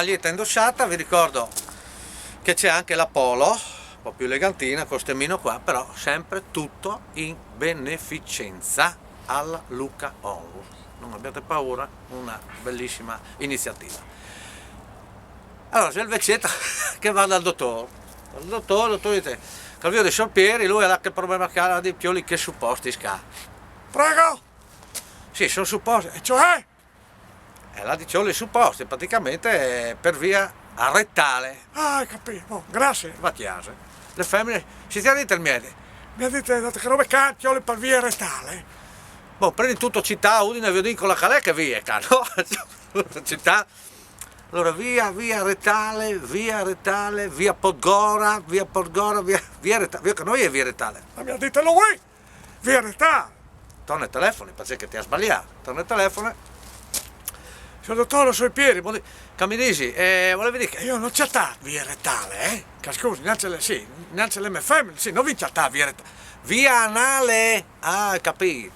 maglietta indossata. Vi ricordo che c'è anche la Polo, un po' più elegantina, con stemmino qua, però sempre tutto in beneficenza alla Luca Onlus. Non abbiate paura, una bellissima iniziativa. Allora c'è il vecchietto che va dal dottore. Il dottore dice: Calvio dei Sorpieri, lui ha che problema che ha di pioli che supposti sca. Prego? Sì, sono supposti. E cioè? La di cioli supposti, praticamente per via rettale. Ah, capito, grazie. Va chiase. Le femmine si tiene intermedi. Mi ha detto che robe cacchiole per via retale. Boh, prendi tutto città, Udine, vi dico la calè che via, no? Città. Allora via Retale, via Podgora, via Retale. Via che noi è via Retale. Ma mi ha detto lui, via retale. Torna ai telefoni, perché che ti ha sbagliato. Torna ai telefoni. Signor dottore, sui piedi. Camminisi, volevi dire che Io non c'è via retale, eh? Che scusi, neanche le mie femmine, sì, non vi c'è via retale. via Anale, capito.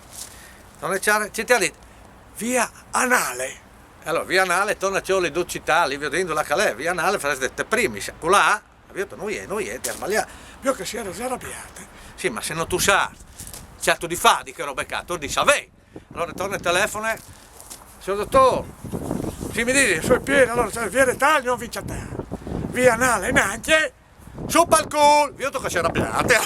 Non c'è, ci ti ha detto. Via anale. Allora, via Anale, torna c'ho le due città, lì vedendo la calè, via Anale, fareste te primi, là, ha detto, noi ti ha sbagliato. Io che si era già arrabbiata. Sì, ma se non tu sai, certo di fa, di che roba è tu di savei. Allora torna il telefono, signor dottore, Sì, mi dici, sui piedi, allora c'è via retale, non vi c'è via anale, neanche. su pal culo, io tu che si arrabbiate.